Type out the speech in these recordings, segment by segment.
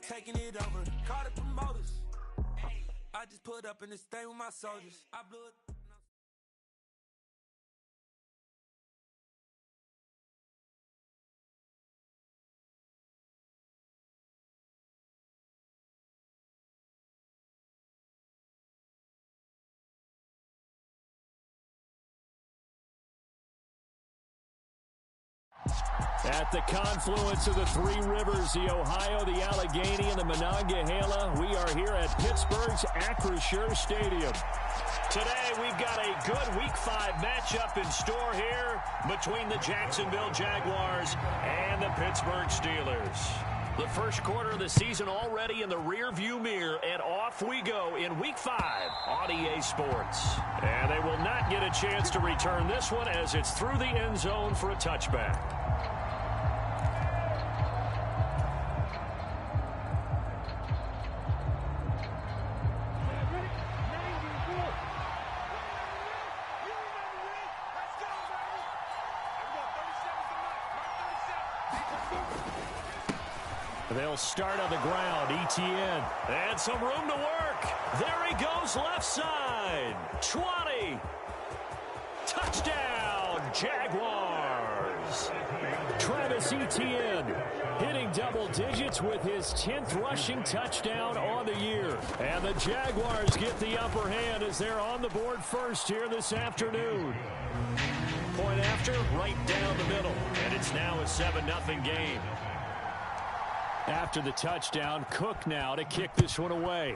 taking it over. Call the promoters. I just put up in this thing with my soldiers. I blew it. At the confluence of the three rivers, the Ohio, the Allegheny, and the Monongahela, we are here at Pittsburgh's Acrisure Stadium. Today, we've got a good Week 5 matchup in store here between the Jacksonville Jaguars and the Pittsburgh Steelers. The first quarter of the season already in the rearview mirror, and off we go in Week 5 on EA Sports. And they will not get a chance to return this one as it's through the end zone for a touchback. They'll start on the ground. Etienne. And some room to work. There he goes left side. 20. Touchdown, Jaguars. Travis Etienne hitting double digits with his 10th rushing touchdown on the year. And the Jaguars get the upper hand as they're on the board first here this afternoon. Point after, right down the middle. And it's now a 7-0 game. After the touchdown, Cook now to kick this one away.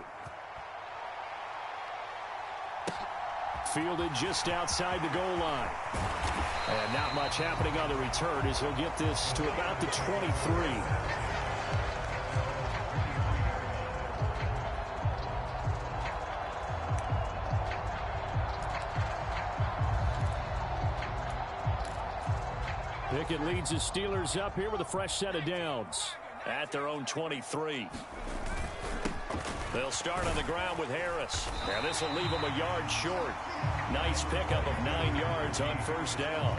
Fielded just outside the goal line. And not much happening on the return as he'll get this to about the 23. Pickett leads the Steelers up here with a fresh set of downs. At their own 23. They'll start on the ground with Harris. Now this will leave them a yard short. Nice pickup of 9 yards on first down.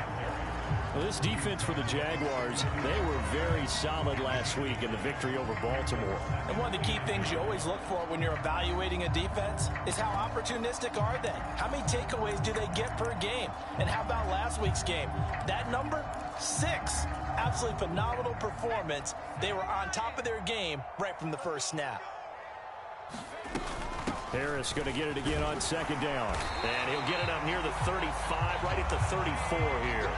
Well, this defense for the Jaguars, they were very solid last week in the victory over Baltimore. And one of the key things you always look for when you're evaluating a defense is how opportunistic are they? How many takeaways do they get per game? And how about last week's game? That number, 6. Absolutely phenomenal performance. They were on top of their game right from the first snap. Harris going to get it again on second down. And he'll get it up near the 35, right at the 34 here.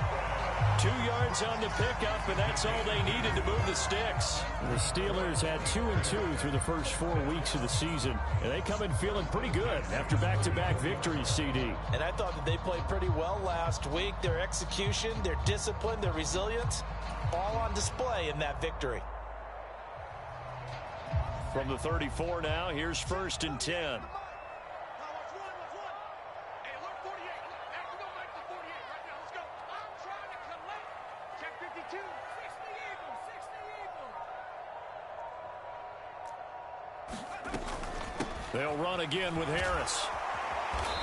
2 yards on the pickup, and that's all they needed to move the sticks. The Steelers had 2-2 through the first 4 weeks of the season, and they come in feeling pretty good after back-to-back victories, CD. And I thought that they played pretty well last week. Their execution, their discipline, their resilience, all on display in that victory. From the 34 now, here's 1st and 10. They'll run again with Harris.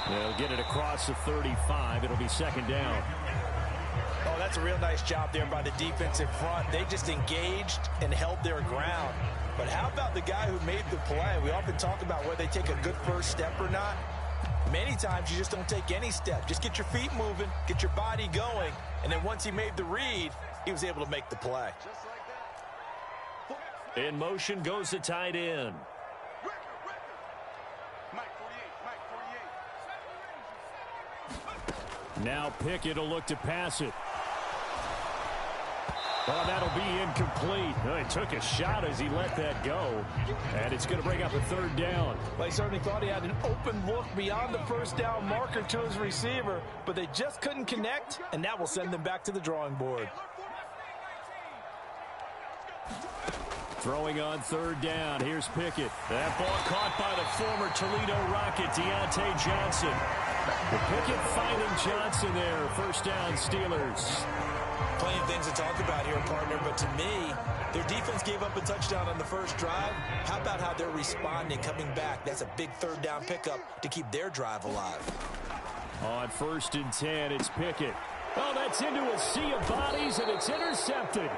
They'll get it across the 35. It'll be second down. Oh, that's a real nice job there by the defensive front. They just engaged and held their ground. But how about the guy who made the play? We often talk about whether they take a good first step or not. Many times you just don't take any step. Just get your feet moving, get your body going, and then once he made the read, he was able to make the play. In motion goes the tight end. Now Pickett will look to pass it. Oh, that'll be incomplete. Oh, he took a shot as he let that go. And it's going to bring up a third down. Well, he certainly thought he had an open look beyond the first down marker to his receiver, but they just couldn't connect, and that will send them back to the drawing board. Throwing on third down. Here's Pickett. That ball caught by the former Toledo Rocket, Deontay Johnson. Pickett finding Johnson there. First down, Steelers. Plenty of things to talk about here, partner, but to me, their defense gave up a touchdown on the first drive. How about how they're responding, coming back? That's a big third down pickup to keep their drive alive. On 1st and 10, it's Pickett. Oh, that's into a sea of bodies, and it's intercepted.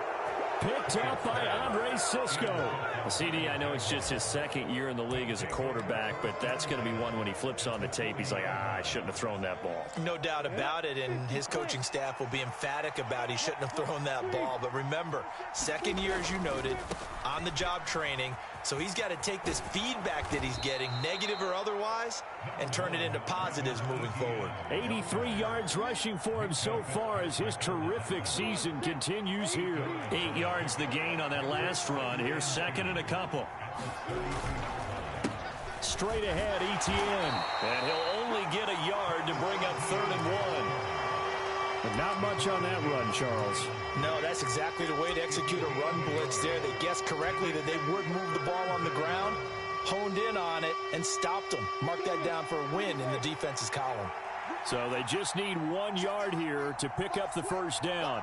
picked up by Andre Cisco. CD, I know it's just his second year in the league as a quarterback, but that's going to be one when he flips on the tape. He's like, I shouldn't have thrown that ball. No doubt about it, and his coaching staff will be emphatic about he shouldn't have thrown that ball. But remember, second year, as you noted, on-the-job training, so he's got to take this feedback that he's getting, negative or otherwise, and turn it into positives moving forward. 83 yards rushing for him so far as his terrific season continues here. 8 yards the gain on that last run. Here's second and a couple. Straight ahead, Etienne. And he'll only get a yard to bring up 3rd and 1. But not much on that run, Charles. No, that's exactly the way to execute a run blitz there. They guessed correctly that they would move the ball on the ground, honed in on it, and stopped them. Mark that down for a win in the defense's column. So they just need 1 yard here to pick up the first down.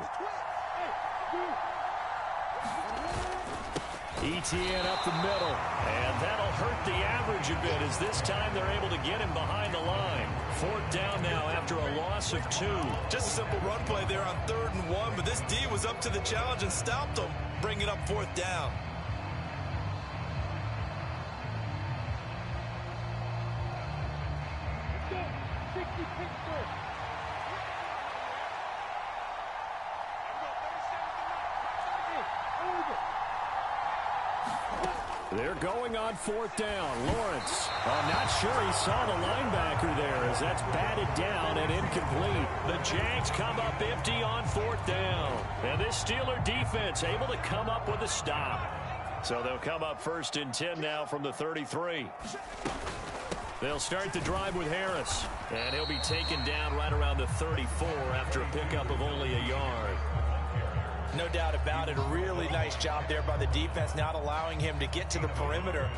Etienne up the middle. And that'll hurt the average a bit as this time they're able to get him behind the line. 4th down now after a loss of 2. Just a simple run play there on 3rd and 1, but this D was up to the challenge and stopped them, bringing up 4th down. They're going on 4th down. Lawrence. I'm not sure he saw the linebacker there as that's batted down and incomplete. The Jags come up empty on 4th down. And this Steeler defense able to come up with a stop. So they'll come up 1st and 10 now from the 33. They'll start the drive with Harris. And he'll be taken down right around the 34 after a pickup of only a yard. No doubt about it. A really nice job there by the defense, not allowing him to get to the perimeter.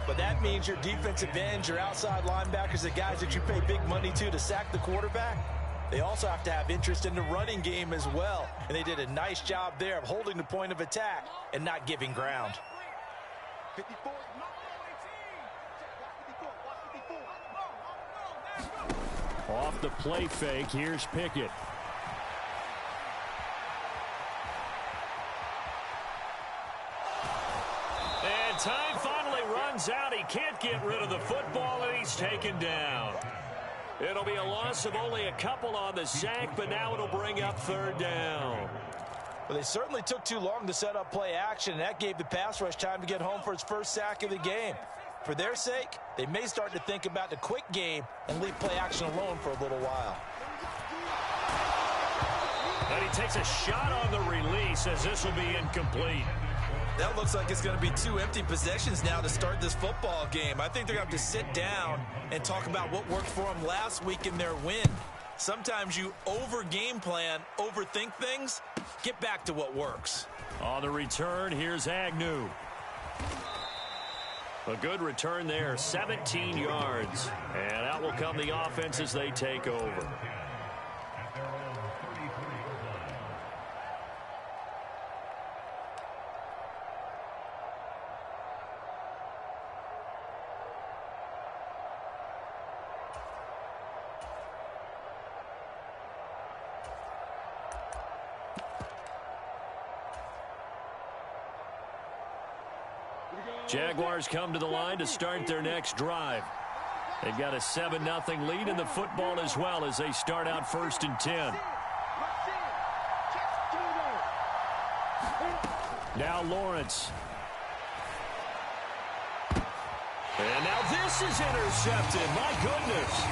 But that means your defensive ends, your outside linebackers, the guys that you pay big money to sack the quarterback, they also have to have interest in the running game as well. And they did a nice job there of holding the point of attack and not giving ground. 54. Off the play fake, here's Pickett. And time finally runs out. He can't get rid of the football, and he's taken down. It'll be a loss of only a couple on the sack, but now it'll bring up 3rd down. Well, they certainly took too long to set up play action, and that gave the pass rush time to get home for its first sack of the game. For their sake, they may start to think about the quick game and leave play action alone for a little while. And he takes a shot on the release as this will be incomplete. That looks like it's going to be 2 empty possessions now to start this football game. I think they're going to have to sit down and talk about what worked for them last week in their win. Sometimes you over-game plan, overthink things. Get back to what works. On the return, here's Agnew. A good return there, 17 yards. And out will come the offense as they take over. Jaguars come to the line to start their next drive. They've got a 7-0 lead in the football as well as they start out 1st and 10. Now Lawrence. And now this is intercepted. My goodness.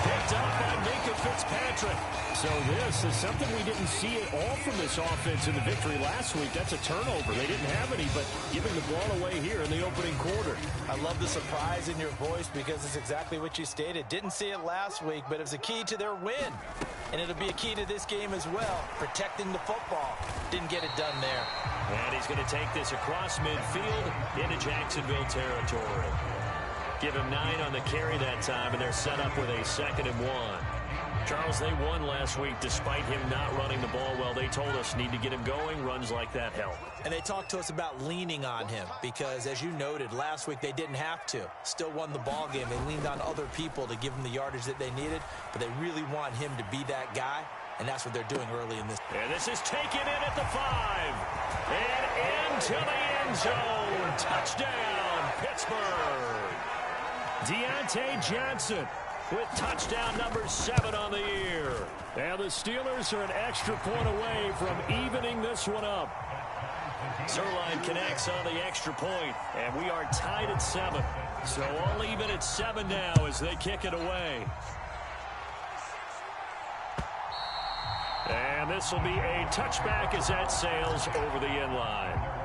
Picked up by Minkah Fitzpatrick. So this is something we didn't see at all from this offense in the victory last week. That's a turnover. They didn't have any, but giving the ball away here in the opening quarter. I love the surprise in your voice because it's exactly what you stated. Didn't see it last week, but it was a key to their win. And it'll be a key to this game as well, protecting the football. Didn't get it done there. And he's going to take this across midfield into Jacksonville territory. Give him 9 on the carry that time, and they're set up with a 2nd and 1. Charles, they won last week despite him not running the ball well. They told us need to get him going. Runs like that help. And they talked to us about leaning on him because, as you noted, last week they didn't have to. Still won the ball game. They leaned on other people to give them the yardage that they needed, but they really want him to be that guy, and that's what they're doing early in this. And this is taken in at the 5. And to the end zone. Touchdown, Pittsburgh. Deontay Johnson with touchdown number 7 on the year. And the Steelers are an extra point away from evening this one up. Zuerlein connects on the extra point, and we are tied at 7. So all even at 7 now as they kick it away. And this will be a touchback as that sails over the end line.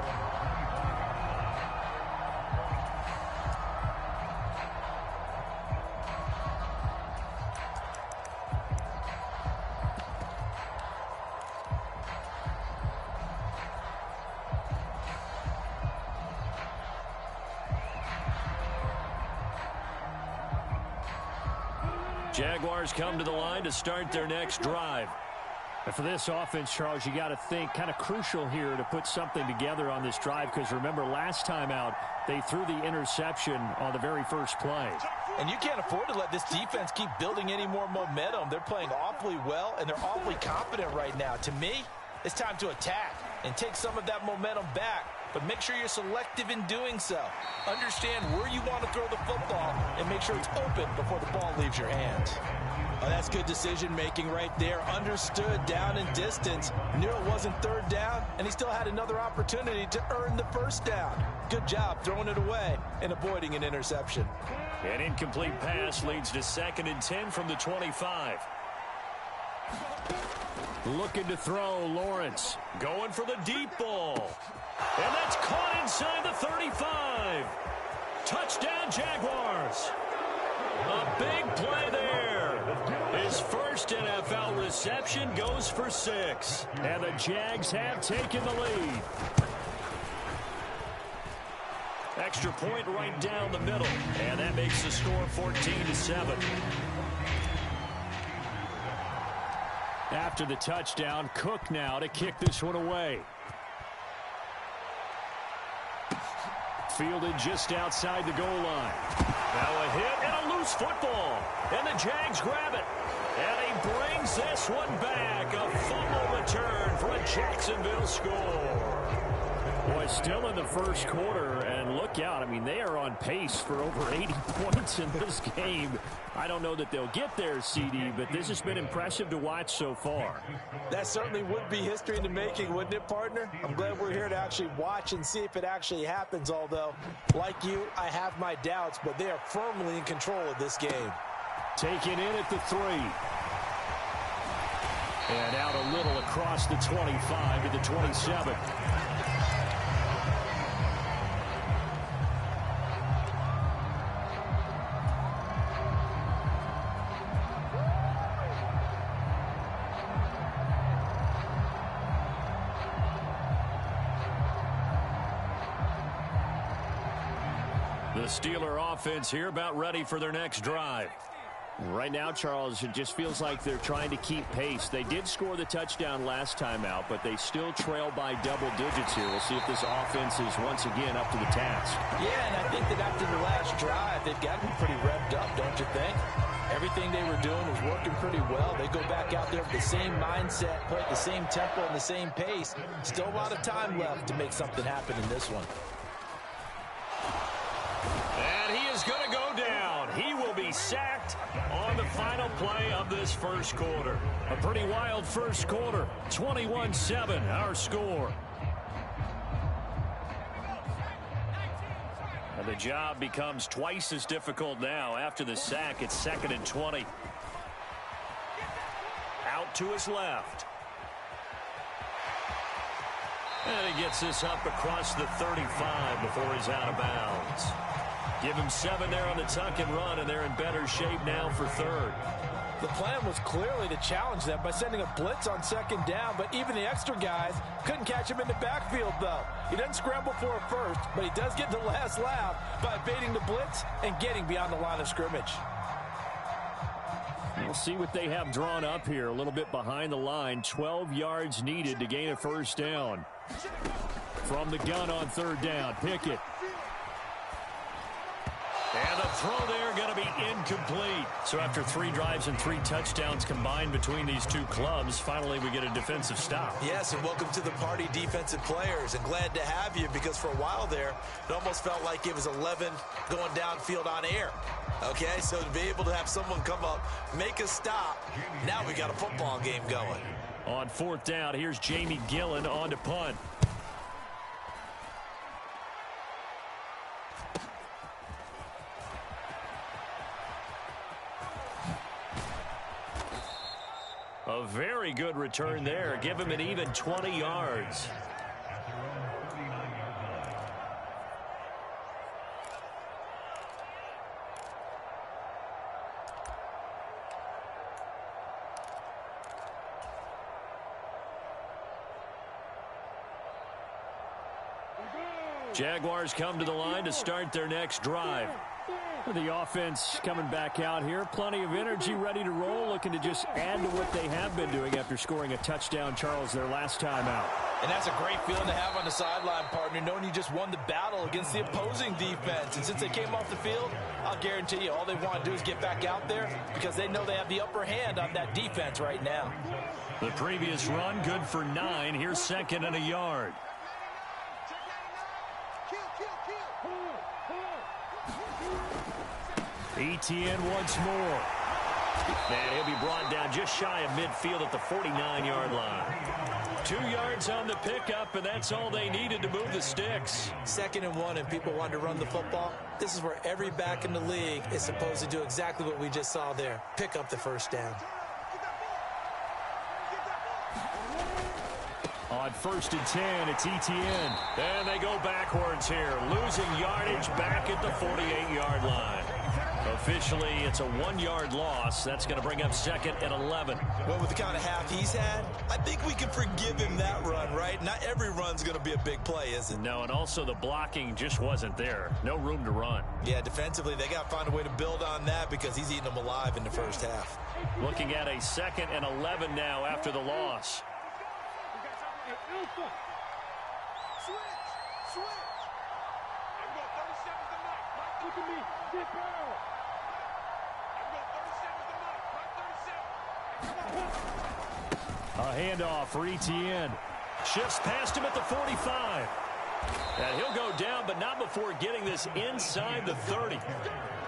Jaguars come to the line to start their next drive. And for this offense, Charles, you got to think kind of crucial here to put something together on this drive, because remember last time out they threw the interception on the very first play. And you can't afford to let this defense keep building any more momentum. They're playing awfully well, and they're awfully confident right now. To me, it's time to attack and take some of that momentum back. But make sure you're selective in doing so. Understand where you want to throw the football and make sure it's open before the ball leaves your hands. Oh, that's good decision-making right there. Understood down and distance. Knew it wasn't third down, and he still had another opportunity to earn the first down. Good job throwing it away and avoiding an interception. An incomplete pass leads to 2nd and 10 from the 25. Looking to throw, Lawrence. Going for the deep ball. And that's caught inside the 35. Touchdown, Jaguars. A big play there. His first NFL reception goes for 6. And the Jags have taken the lead. Extra point right down the middle. And that makes the score 14-7. After the touchdown, Cook now to kick this one away. Fielded just outside the goal line. Now a hit and a loose football. And the Jags grab it. And he brings this one back. A fumble return for a Jacksonville score. Boy, still in the first quarter, and look out. I mean, they are on pace for over 80 points in this game. I don't know that they'll get there, CD, but this has been impressive to watch so far. That certainly would be history in the making, wouldn't it, partner? I'm glad we're here to actually watch and see if it actually happens, although, like you, I have my doubts, but they are firmly in control of this game. Taken in at the 3. And out a little across the 25 to the 27. The Steeler offense here about ready for their next drive. Right now, Charles, it just feels like they're trying to keep pace. They did score the touchdown last time out, but they still trail by double digits here. We'll see if this offense is once again up to the task. Yeah, and I think that after the last drive, they've got to be pretty revved up, don't you think? Everything they were doing was working pretty well. They go back out there with the same mindset, play at the same tempo and the same pace. Still a lot of time left to make something happen in this one. And he is going to go down. He will be sacked on the final play of this first quarter. A pretty wild first quarter. 21-7, our score. And the job becomes twice as difficult now. After the sack, it's 2nd and 20. Out to his left. And he gets this up across the 35 before he's out of bounds. Give him 7 there on the tuck and run, and they're in better shape now for 3rd. The plan was clearly to challenge them by sending a blitz on 2nd down, but even the extra guys couldn't catch him in the backfield, though. He doesn't scramble for a first, but he does get the last laugh by evading the blitz and getting beyond the line of scrimmage. We'll see what they have drawn up here. A little bit behind the line. 12 yards needed to gain a first down. From the gun on 3rd down, Pickett. And the Throw there going to be incomplete. So after 3 drives and 3 touchdowns combined between these two clubs, finally we get a defensive stop. Yes, and welcome to the party, defensive players. And glad to have you, because for a while there, it almost felt like it was 11 going downfield on air. Okay, so to be able to have someone come up, make a stop, now we got a football game going. On 4th down, here's Jamie Gillen on to punt. A very good return there. Give him an even 20 yards. Jaguars come to the line to start their next drive. The offense coming back out here. Plenty of energy, ready to roll, looking to just add to what they have been doing after scoring a touchdown, Charles, their last time out. And that's a great feeling to have on the sideline, partner, knowing you just won the battle against the opposing defense. And since they came off the field, I'll guarantee you all they want to do is get back out there, because they know they have the upper hand on that defense right now. The previous run, good for 9. Here's 2nd and a yard. Etienne once more. And he'll be brought down just shy of midfield at the 49-yard line. 2 yards on the pickup, and that's all they needed to move the sticks. 2nd and 1, and people want to run the football. This is where every back in the league is supposed to do exactly what we just saw there. Pick up the 1st down. On 1st and 10, it's Etienne. And they go backwards here, losing yardage back at the 48-yard line. Officially, it's a 1-yard loss. That's going to bring up 2nd and 11. Well, with the kind of half he's had, I think we can forgive him that run, right? Not every run's going to be a big play, is it? No, and also the blocking just wasn't there. No room to run. Yeah, defensively, they got to find a way to build on that, because he's eating them alive in the first half. Looking at a 2nd and 11 now after the loss. A handoff for Etienne. Shifts past him at the 45. And he'll go down, but not before getting this inside the 30.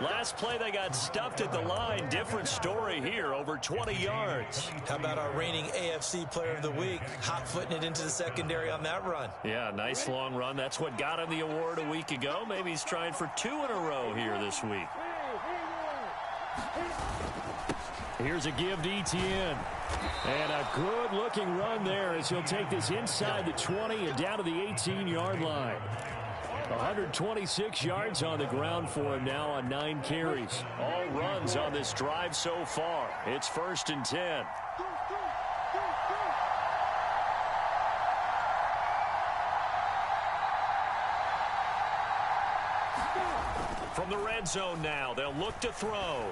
Last play, they got stuffed at the line. Different story here, over 20 yards. How about our reigning AFC Player of the Week, hot-footing it into the secondary on that run? Yeah, nice long run. That's what got him the award a week ago. Maybe he's trying for 2 in a row here this week. Here's a give to Etienne. And a good-looking run there as he'll take this inside the 20 and down to the 18-yard line. 126 yards on the ground for him now on 9 carries. All runs on this drive so far. It's 1st and 10. From the red zone now, they'll look to throw.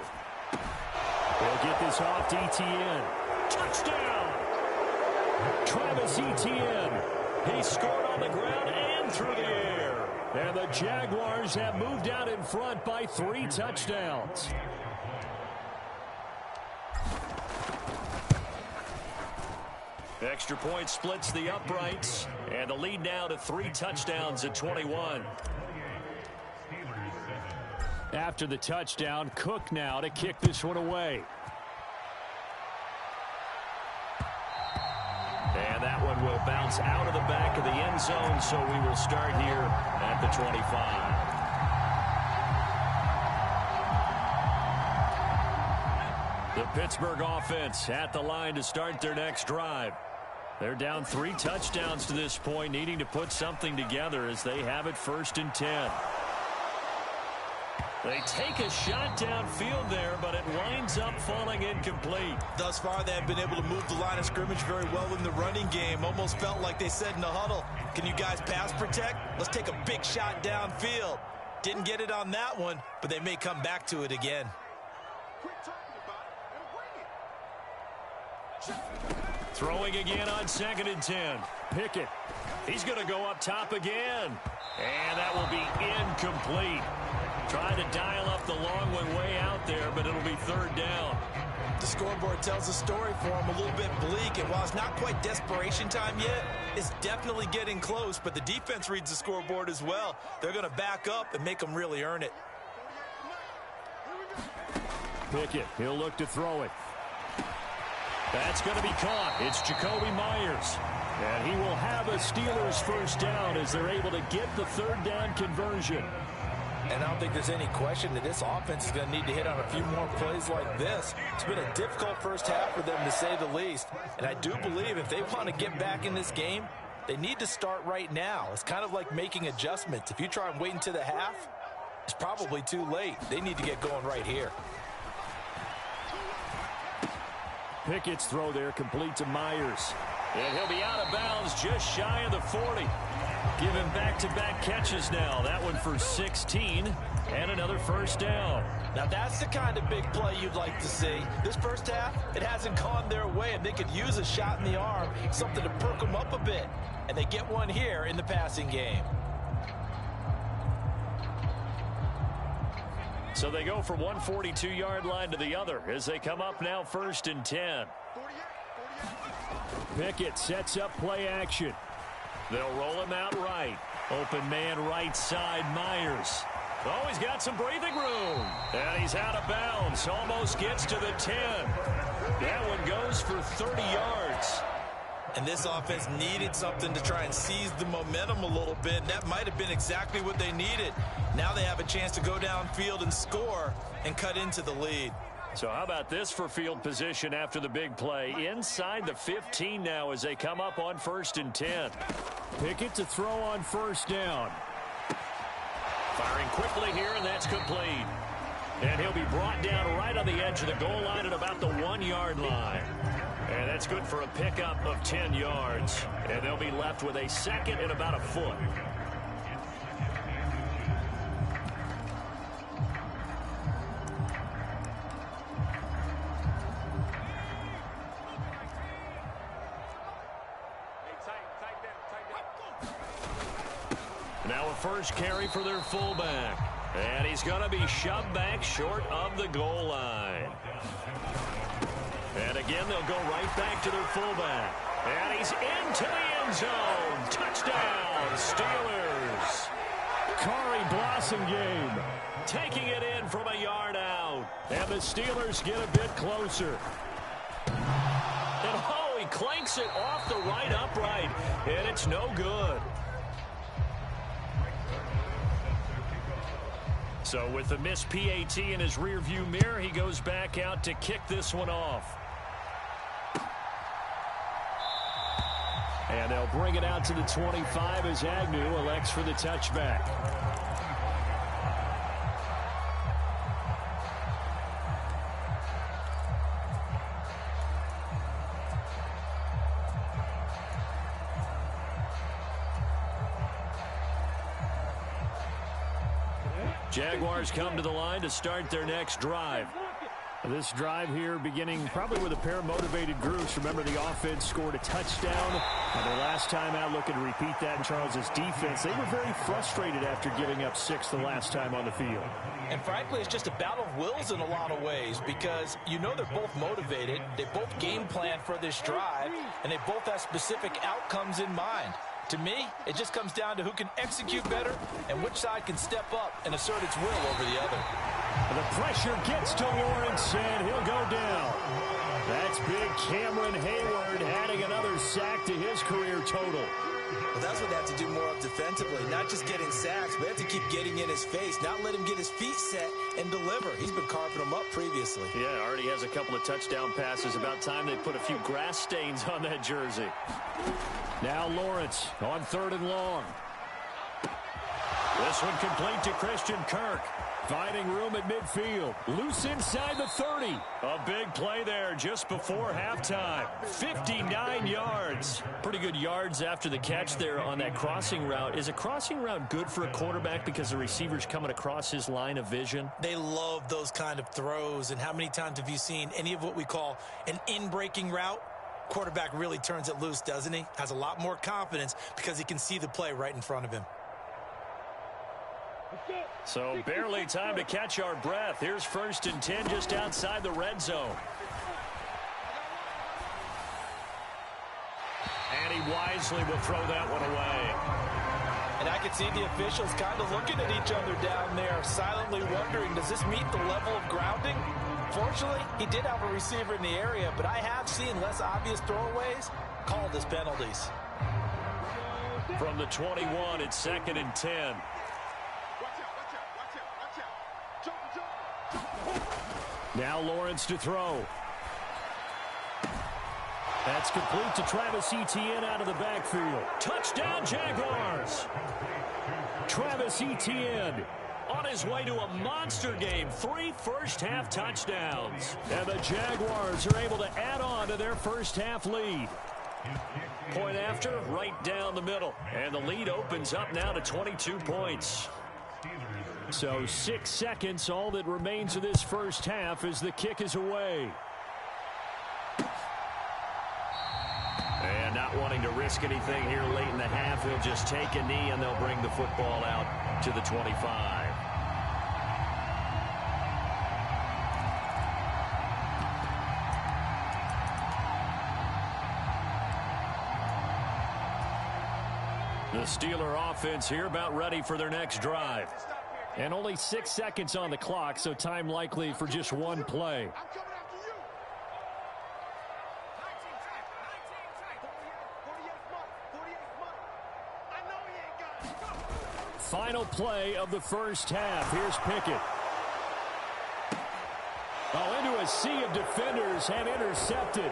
They'll get this off to Etienne. Touchdown! Travis Etienne. He scored on the ground and through the air. And the Jaguars have moved out in front by 3 touchdowns. Extra point splits the uprights. And the lead now to 3 touchdowns at 21. After the touchdown, Cook now to kick this one away. And that one will bounce out of the back of the end zone, so we will start here at the 25. The Pittsburgh offense at the line to start their next drive. They're down 3 touchdowns to this point, needing to put something together as they have it 1st and 10. They take a shot downfield there, but it winds up falling incomplete. Thus far, they have been able to move the line of scrimmage very well in the running game. Almost felt like they said in the huddle, can you guys pass protect? Let's take a big shot downfield. Didn't get it on that one, but they may come back to it again. Throwing again on 2nd and 10. Pickett. He's going to go up top again. And that will be incomplete. Trying to dial up the long one way out there, but it'll be third down. The scoreboard tells a story for him, a little bit bleak, and while it's not quite desperation time yet, it's definitely getting close, but the defense reads the scoreboard as well. They're going to back up and make them really earn it. Pickett, he'll look to throw it. That's going to be caught. It's Jakobi Meyers. And he will have a Steelers first down as they're able to get the third down conversion. And I don't think there's any question that this offense is going to need to hit on a few more plays like this. It's been a difficult first half for them, to say the least. And I do believe if they want to get back in this game, they need to start right now. It's kind of like making adjustments. If you try and wait until the half, it's probably too late. They need to get going right here. Pickett's throw there complete to Meyers. And he'll be out of bounds just shy of the 40. Give him back-to-back catches now. That one for 16 and another first down. Now that's the kind of big play you'd like to see. This first half, it hasn't gone their way, and they could use a shot in the arm, something to perk them up a bit. And they get one here in the passing game. So they go from one 42-yard line to the other as they come up now first and 10. Pickett sets up play action. They'll roll him out right. Open man right side, Meyers. Oh, he's got some breathing room. And he's out of bounds. Almost gets to the 10. That one goes for 30 yards. And this offense needed something to try and seize the momentum a little bit. That might have been exactly what they needed. Now they have a chance to go downfield and score and cut into the lead. So how about this for field position after the big play? Inside the 15 now as they come up on first and 10. Pickett to throw on first down. Firing quickly here, and that's complete. And he'll be brought down right on the edge of the goal line at about the 1-yard line. And that's good for a pickup of 10 yards. And they'll be left with a second and about a foot. Now a first carry for their fullback. And he's going to be shoved back short of the goal line. And again, they'll go right back to their fullback. And he's into the end zone. Touchdown, Steelers. Khari Blasingame taking it in from a yard out. And the Steelers get a bit closer. And oh, he clanks it off the right upright. And it's no good. So with the missed PAT in his rearview mirror, he goes back out to kick this one off. And they'll bring it out to the 25 as Agnew elects for the touchback. Jaguars come to the line to start their next drive. This drive here beginning probably with a pair of motivated groups. Remember, the offense scored a touchdown. And their last time out, looking to repeat that in Charles's defense. They were very frustrated after giving up 6 the last time on the field. And frankly, it's just a battle of wills in a lot of ways because you know they're both motivated. They both game plan for this drive, and they both have specific outcomes in mind. To me, it just comes down to who can execute better and which side can step up and assert its will over the other. The pressure gets to Lawrence, and he'll go down. That's big Cameron Hayward adding another sack to his career total. Well, that's what they have to do more of defensively, not just getting sacks, but they have to keep getting in his face, not let him get his feet set and deliver. He's been carving them up previously. Yeah, already has a couple of touchdown passes. About time they put a few grass stains on that jersey. Now Lawrence on 3rd and long. This one complete to Christian Kirk. Finding room at midfield. Loose inside the 30. A big play there just before halftime. 59 yards. Pretty good yards after the catch there on that crossing route. Is a crossing route good for a quarterback because the receiver's coming across his line of vision? They love those kind of throws. And how many times have you seen any of what we call an in-breaking route? Quarterback really turns it loose, doesn't he? Has a lot more confidence because he can see the play right in front of him. So barely time to catch our breath. Here's 1st and 10 just outside the red zone. And he wisely will throw that one away. And I can see the officials kind of looking at each other down there, silently wondering, does this meet the level of grounding? Fortunately, he did have a receiver in the area, but I have seen less obvious throwaways called as penalties. From the 21, it's 2nd and 10. Now Lawrence to throw. That's complete to Travis Etienne out of the backfield. Touchdown, Jaguars! Travis Etienne on his way to a monster game. 3 first-half touchdowns. And the Jaguars are able to add on to their first-half lead. Point after, right down the middle. And the lead opens up now to 22 points. So 6 seconds, all that remains of this first half as the kick is away. And not wanting to risk anything here late in the half, he'll just take a knee and they'll bring the football out to the 25. The Steeler offense here about ready for their next drive. And only 6 seconds on the clock, so time likely for just one play. Final play of the first half. Here's Pickett. Oh, into a sea of defenders and intercepted.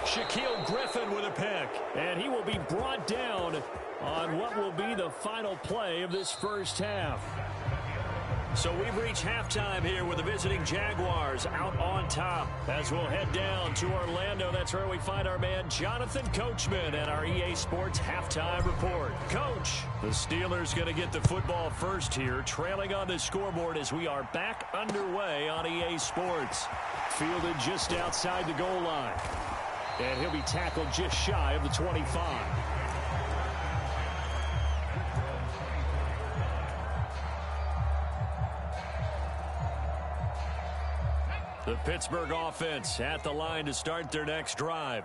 Shaquille Griffin with a pick. And he will be brought down on what will be the final play of this first half. So we've reached halftime here with the visiting Jaguars out on top. As we'll head down to Orlando, that's where we find our man Jonathan Coachman and our EA Sports Halftime Report. Coach, the Steelers going to get the football first here, trailing on the scoreboard as we are back underway on EA Sports. Fielded just outside the goal line. And he'll be tackled just shy of the 25. The Pittsburgh offense at the line to start their next drive.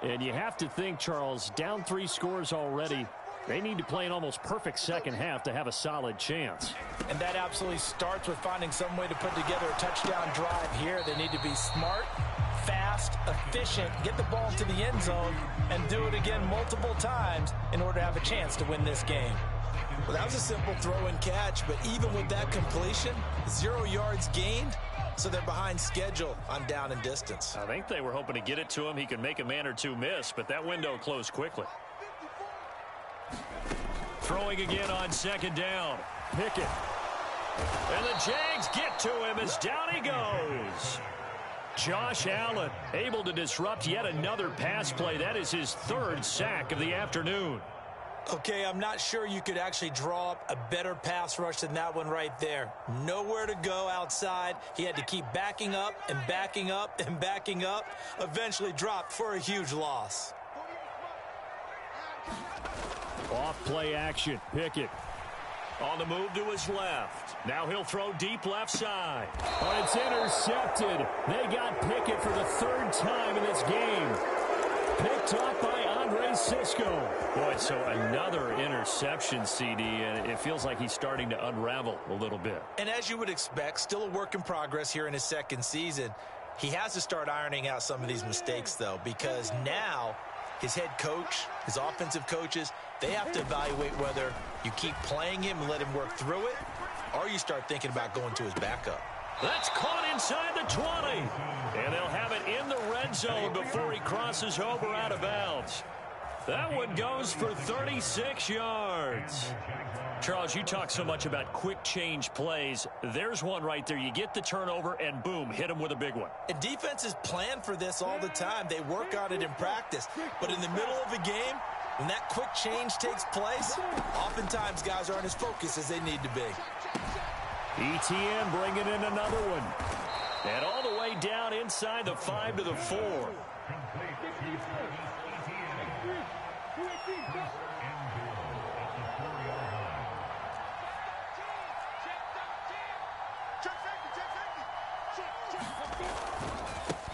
And you have to think, Charles, down 3 scores already. They need to play an almost perfect second half to have a solid chance. And that absolutely starts with finding some way to put together a touchdown drive here. They need to be smart, fast, efficient, get the ball into the end zone, and do it again multiple times in order to have a chance to win this game. Well, that was a simple throw and catch, but even with that completion, 0 yards gained. So they're behind schedule on down and distance. I think they were hoping to get it to him. He could make a man or two miss, but that window closed quickly. Throwing again on 2nd down. Pickett. And the Jags get to him as down he goes. Josh Allen able to disrupt yet another pass play. That is his 3rd sack of the afternoon. Okay, I'm not sure you could actually draw up a better pass rush than that one right there. Nowhere to go outside. He had to keep backing up and backing up and backing up. Eventually dropped for a huge loss. Off play action. Pickett on the move to his left. Now he'll throw deep left side. Oh, it's intercepted. They got Pickett for the 3rd time in this game. Picked up by Andre Sisco. Boy, so another interception, CD, and it feels like he's starting to unravel a little bit. And as you would expect, still a work in progress here in his 2nd season. He has to start ironing out some of these mistakes, though, because now his head coach, his offensive coaches, they have to evaluate whether you keep playing him and let him work through it, or you start thinking about going to his backup. That's caught inside the 20. And they'll have it in the red zone before he crosses over out of bounds. That one goes for 36 yards. Charles, you talk so much about quick change plays. There's one right there. You get the turnover and boom, hit him with a big one. And defenses plan for this all the time. They work on it in practice. But in the middle of a game, when that quick change takes place, oftentimes guys aren't as focused as they need to be. Etienne bringing in another one. And all the way down inside the 5 to the 4.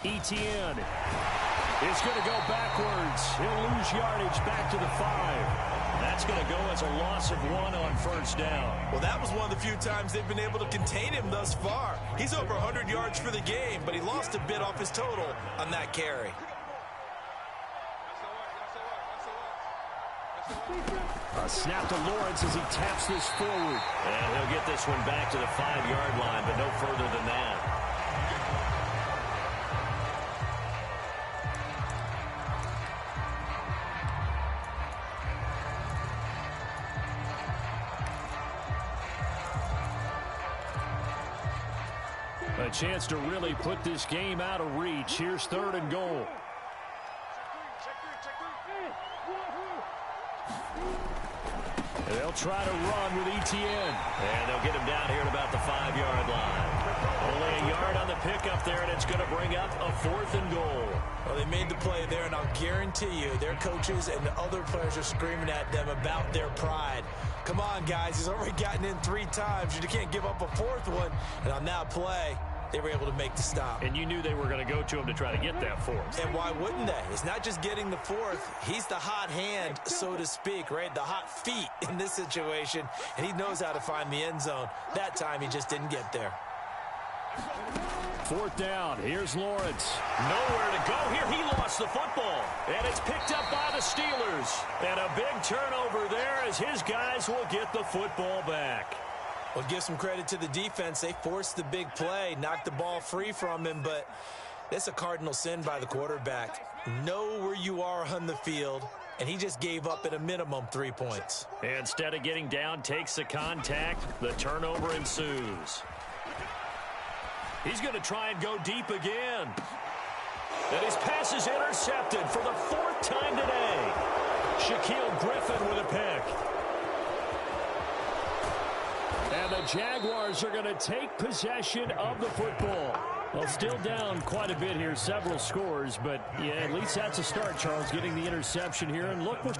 Etienne is going to go backwards. He'll lose yardage back to the 5. That's going to go as a loss of 1 on first down. Well, that was one of the few times they've been able to contain him thus far. He's over 100 yards for the game, but he lost a bit off his total on that carry. A snap to Lawrence as he taps this forward. And he'll get this one back to the 5-yard line, but no further than that. A chance to really put this game out of reach. Here's 3rd and goal. They'll try to run with Etienne. And they'll get him down here at about the 5-yard line. Only a yard on the pickup there, and it's going to bring up a 4th and goal. Well, they made the play there, and I'll guarantee you their coaches and the other players are screaming at them about their pride. Come on, guys. He's already gotten in 3 times. You can't give up a 4th one. And on that play, they were able to make the stop. And you knew they were going to go to him to try to get that 4th. And why wouldn't they? It's not just getting the 4th. He's the hot hand, so to speak, right? The hot feet in this situation. And he knows how to find the end zone. That time, he just didn't get there. 4th down. Here's Lawrence. Nowhere to go here. He lost the football. And it's picked up by the Steelers. And a big turnover there as his guys will get the football back. Well, give some credit to the defense. They forced the big play, knocked the ball free from him, but that's a cardinal sin by the quarterback. Know where you are on the field, and he just gave up at a minimum 3 points. Instead of getting down, takes the contact. The turnover ensues. He's going to try and go deep again. And his pass is intercepted for the 4th time today. Shaquille Griffin with a pick. And the Jaguars are going to take possession of the football. Well, still down quite a bit here, several scores, but yeah, at least that's a start, Charles, getting the interception here. And look what